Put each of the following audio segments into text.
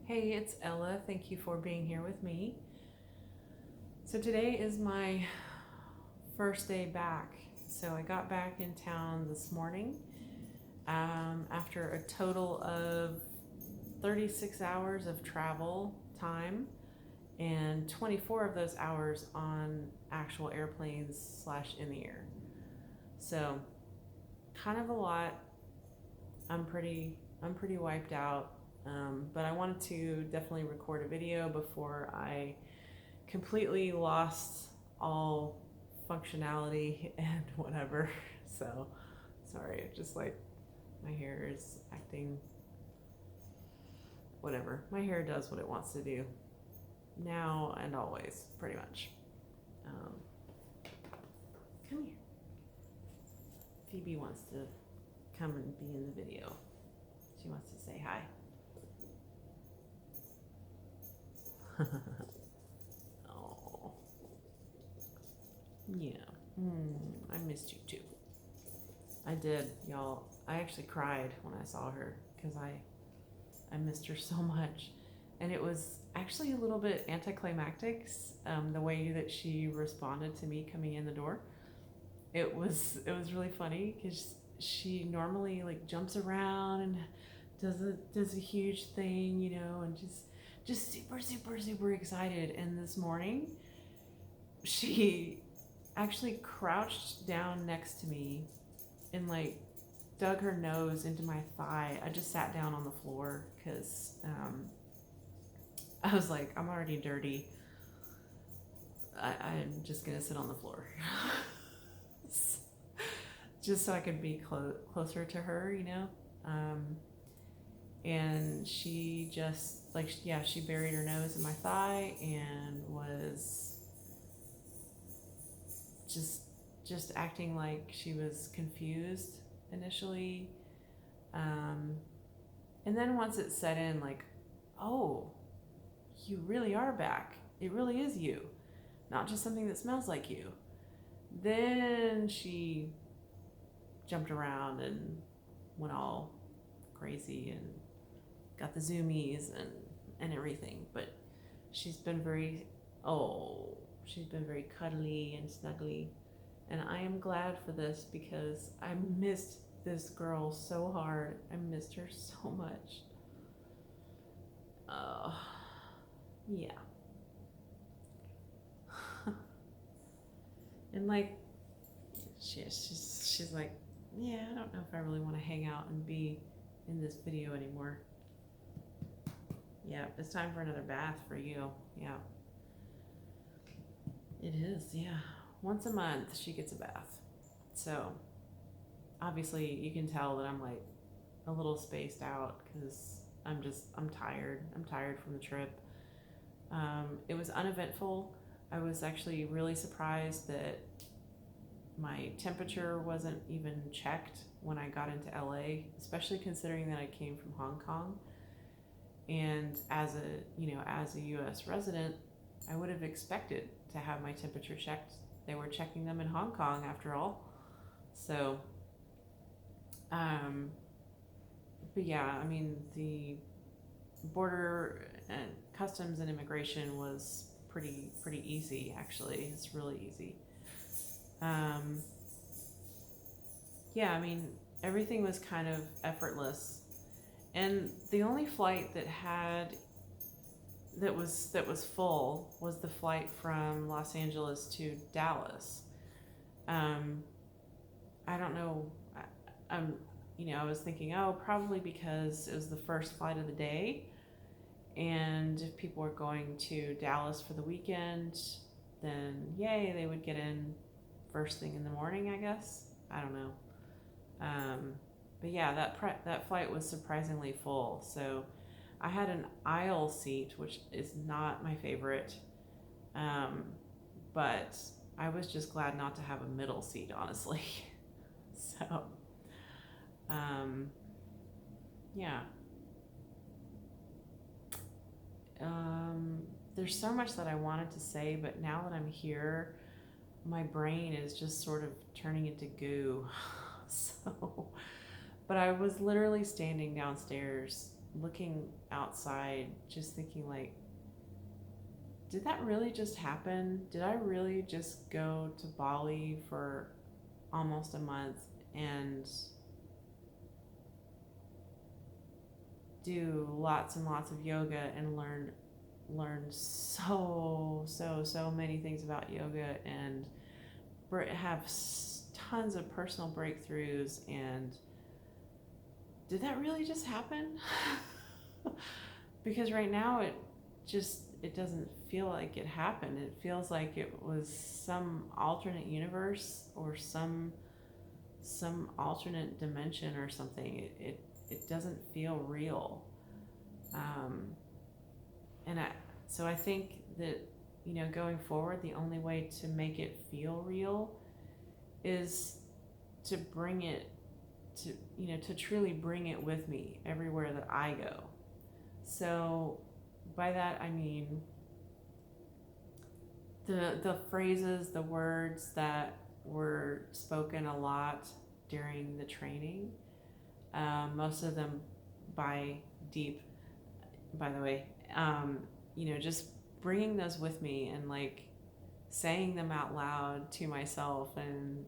Hey, it's Ella. Thank you for being here with me. So today is my first day back. So I got back in town this morning after a total of 36 hours of travel time and 24 of those hours on actual airplanes slash in the air. So kind of a lot. I'm pretty wiped out. But I wanted to definitely record a video before I completely lost all functionality and whatever. So sorry, just like my hair is acting whatever. My hair does what it wants to do now and always, pretty much. Um, Come here. Phoebe wants to come and be in the video. She wants to say hi. Oh, yeah. I missed you too. I did, y'all. I actually cried when I saw her because I missed her so much, and it was actually a little bit anticlimactic. The way that she responded to me coming in the door, it was really funny because she normally like jumps around and does a huge thing, and just super excited. And this morning, she actually crouched down next to me and like dug her nose into my thigh. I just sat down on the floor because I was like, I'm already dirty. I'm just gonna sit on the floor, just so I could be closer to her. And she just like she buried her nose in my thigh and was just acting like she was confused initially. And then once it set in, like, oh, you really are back. It really is you, not just something that smells like you. Then she jumped around and went all crazy and got the zoomies and everything. But she's been very cuddly and snuggly. And I am glad for this because I missed this girl so hard. I missed her so much. Yeah. And like, she's like, yeah, I don't know if I really want to hang out and be in this video anymore. Yeah, it's time for another bath for you. Yeah. It is, yeah. Once a month she gets a bath. So obviously you can tell that I'm like a little spaced out because I'm tired. I'm tired from the trip. It was uneventful. I was actually really surprised that my temperature wasn't even checked when I got into LA, especially considering that I came from Hong Kong. And as a US resident, I would have expected to have my temperature checked. They were checking them in Hong Kong after all. So, but yeah, I mean, the border and customs and immigration was pretty easy, actually. It's really easy. Yeah, I mean, everything was kind of effortless. And the only flight that was full was the flight from Los Angeles to Dallas. Um, I don't know. I was thinking, oh, probably because it was the first flight of the day, and if people were going to Dallas for the weekend, then yay, they would get in first thing in the morning, I guess. I don't know. But yeah, that flight was surprisingly full. So I had an aisle seat, which is not my favorite. But I was just glad not to have a middle seat, honestly. So, yeah. There's so much that I wanted to say, but now that I'm here, my brain is just sort of turning into goo. So, but I was literally standing downstairs looking outside, just thinking like, did that really just happen? Did I really just go to Bali for almost a month and do lots and lots of yoga and learn so many things about yoga and have tons of personal breakthroughs, and did that really just happen? Because right now it doesn't feel like it happened. It feels like it was some alternate universe or some alternate dimension or something. It doesn't feel real. And I think that, going forward, the only way to make it feel real is to bring it to truly bring it with me everywhere that I go. So by that I mean the phrases, the words that were spoken a lot during the training, most of them by Deep, by the way, just bringing those with me and like saying them out loud to myself, and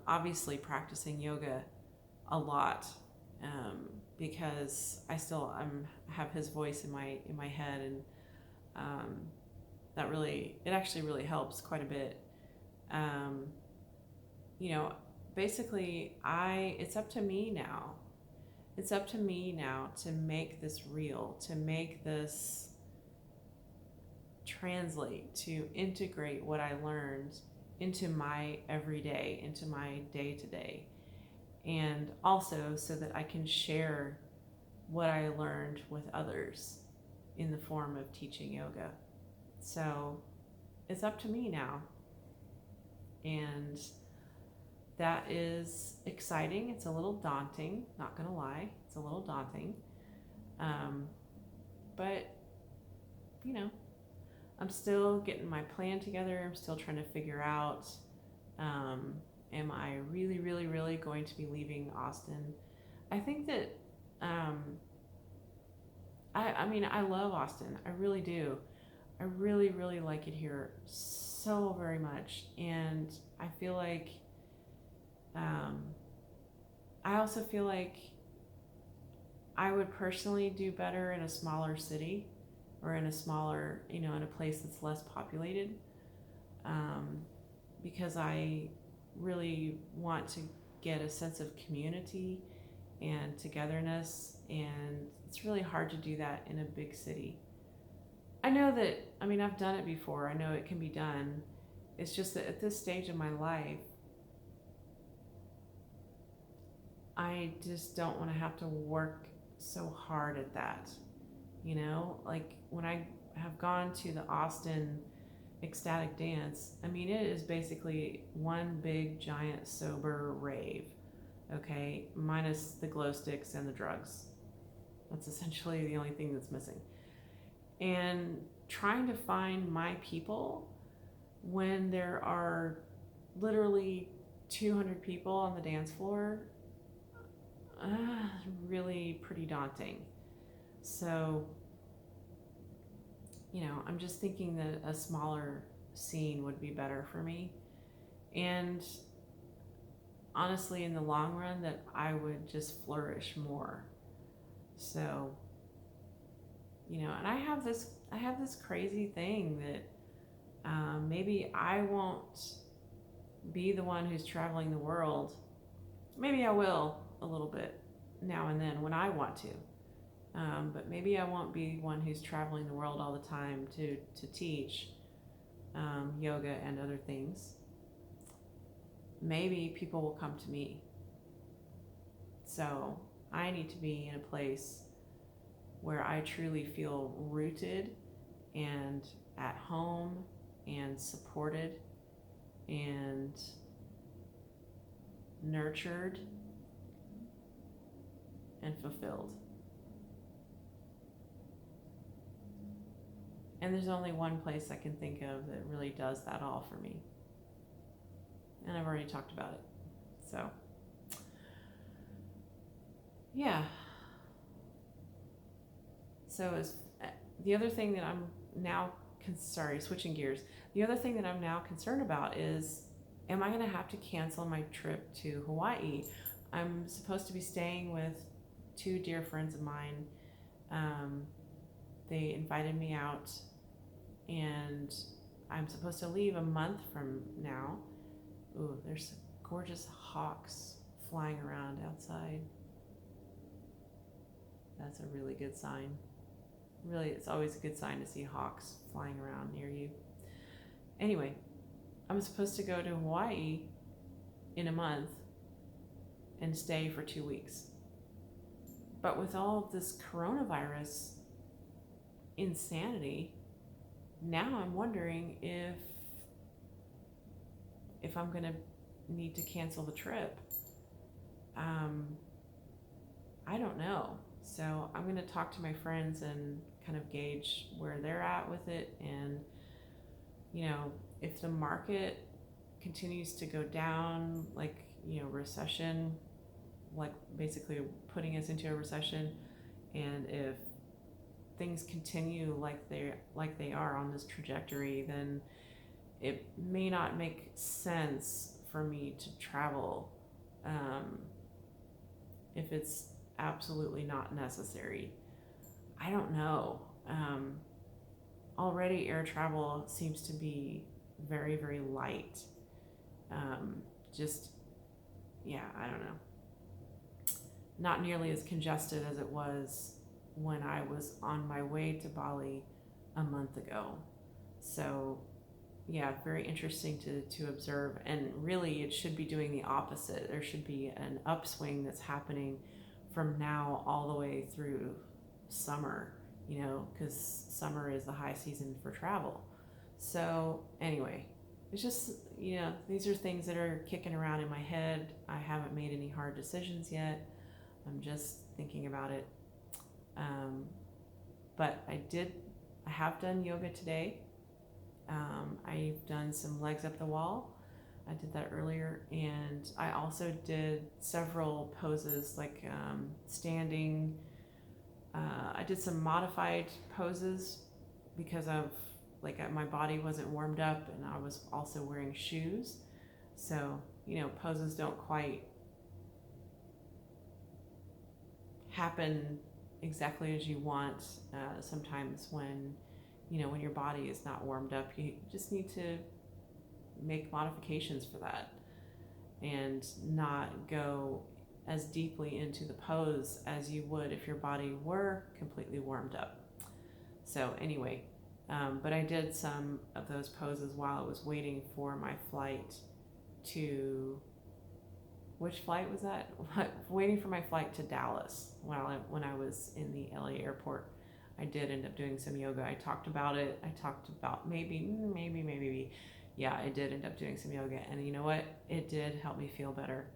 obviously practicing yoga a lot, because I still have his voice in my head, and it actually really helps quite a bit. Basically it's up to me now. It's up to me now to make this real, to make this translate, to integrate what I learned into my everyday, into my day to day. And also so that I can share what I learned with others in the form of teaching yoga. So it's up to me now. And that is exciting. It's a little daunting, not gonna lie. It's a little daunting. But, I'm still getting my plan together. I'm still trying to figure out, am I really, really, really going to be leaving Austin? I think that, I love Austin. I really do. I really, really like it here so very much. And I feel like, I also feel like I would personally do better in a smaller city, or in a smaller, in a place that's less populated, because I really want to get a sense of community and togetherness, and it's really hard to do that in a big city. I know that, I've done it before. I know it can be done. It's just that at this stage of my life, I just don't want to have to work so hard at that. Like when I have gone to the Austin ecstatic dance, it is basically one big giant sober rave, okay, minus the glow sticks and the drugs. That's essentially the only thing that's missing. And trying to find my people when there are literally 200 people on the dance floor, really pretty daunting. So, I'm just thinking that a smaller scene would be better for me. And honestly, in the long run, that I would just flourish more. So, and I have this crazy thing that, maybe I won't be the one who's traveling the world. Maybe I will a little bit now and then when I want to. But maybe I won't be one who's traveling the world all the time to teach yoga and other things. Maybe people will come to me. So I need to be in a place where I truly feel rooted and at home and supported and nurtured and fulfilled. And there's only one place I can think of that really does that all for me. And I've already talked about it. So, yeah. So as the other thing that I'm now sorry, switching gears. The other thing that I'm now concerned about is, am I going to have to cancel my trip to Hawaii? I'm supposed to be staying with two dear friends of mine. Um, they invited me out, and I'm supposed to leave a month from now. Ooh, there's gorgeous hawks flying around outside. That's a really good sign. Really, it's always a good sign to see hawks flying around near you. Anyway, I'm supposed to go to Hawaii in a month and stay for 2 weeks. But with all of this coronavirus insanity, now I'm wondering if I'm going to need to cancel the trip. I don't know. So I'm going to talk to my friends and kind of gauge where they're at with it. And, if the market continues to go down, like, recession, like basically putting us into a recession, and if things continue like they are on this trajectory, then it may not make sense for me to travel if it's absolutely not necessary. I don't know. Already air travel seems to be very, very light. Just, yeah, I don't know. Not nearly as congested as it was when I was on my way to Bali a month ago. So, yeah, very interesting to observe. And really, it should be doing the opposite. There should be an upswing that's happening from now all the way through summer, because summer is the high season for travel. So, anyway, it's just, these are things that are kicking around in my head. I haven't made any hard decisions yet. I'm just thinking about it. But I have done yoga today. I've done some legs up the wall. I did that earlier. And I also did several poses, like standing. I did some modified poses because of my body wasn't warmed up, and I was also wearing shoes. So, poses don't quite happen exactly as you want. Sometimes when your body is not warmed up, you just need to make modifications for that and not go as deeply into the pose as you would if your body were completely warmed up. So anyway, but I did some of those poses while I was waiting for my flight to, which flight was that? Waiting for my flight to Dallas when I was in the LA airport. I did end up doing some yoga. I talked about it. I talked about maybe. Yeah, I did end up doing some yoga. And you know what? It did help me feel better.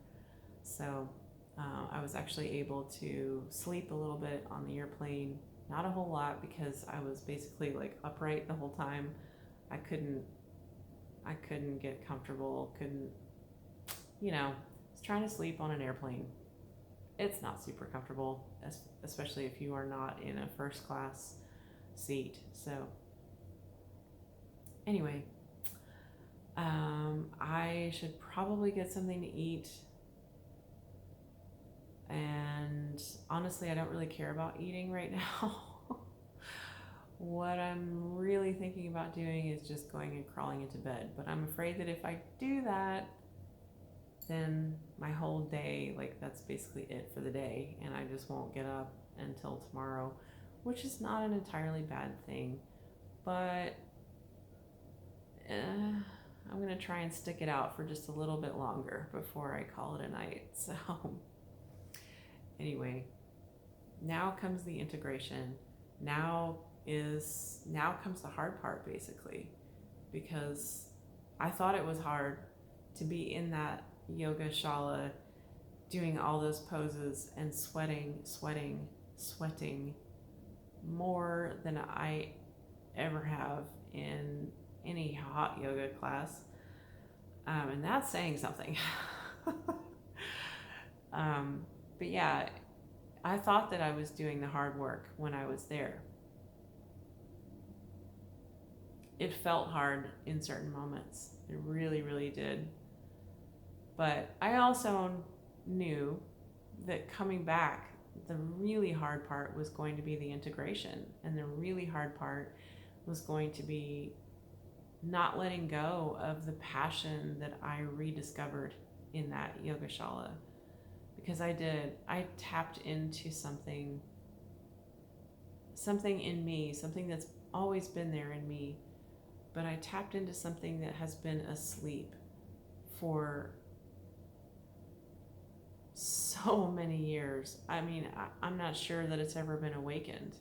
So I was actually able to sleep a little bit on the airplane. Not a whole lot, because I was basically upright the whole time. I couldn't get comfortable. Was trying to sleep on an airplane. It's not super comfortable, especially if you are not in a first class seat. So anyway, I should probably get something to eat. And honestly, I don't really care about eating right now. What I'm really thinking about doing is just going and crawling into bed. But I'm afraid that if I do that, then my whole day, that's basically it for the day, and I just won't get up until tomorrow, which is not an entirely bad thing. But I'm going to try and stick it out for just a little bit longer before I call it a night. So anyway, now comes the integration. Now comes the hard part, basically, because I thought it was hard to be in that yoga shala doing all those poses and sweating more than I ever have in any hot yoga class. And that's saying something. But yeah, I thought that I was doing the hard work when I was there. It felt hard in certain moments. It really, really did. But I also knew that coming back, the really hard part was going to be the integration. And the really hard part was going to be not letting go of the passion that I rediscovered in that yogashala. Because I tapped into something in me, something that's always been there in me, but I tapped into something that has been asleep for so many years. I mean, I'm not sure that it's ever been awakened.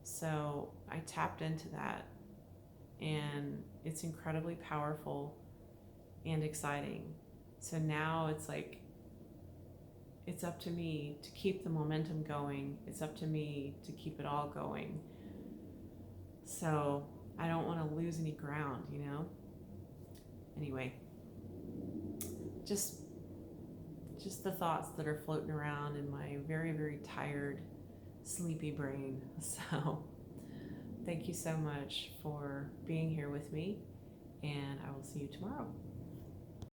So I tapped into that, and it's incredibly powerful and exciting. So now it's like, it's up to me to keep the momentum going. It's up to me to keep it all going. So I don't want to lose any ground, you know? Anyway, just the thoughts that are floating around in my very, very tired, sleepy brain. So thank you so much for being here with me, and I will see you tomorrow.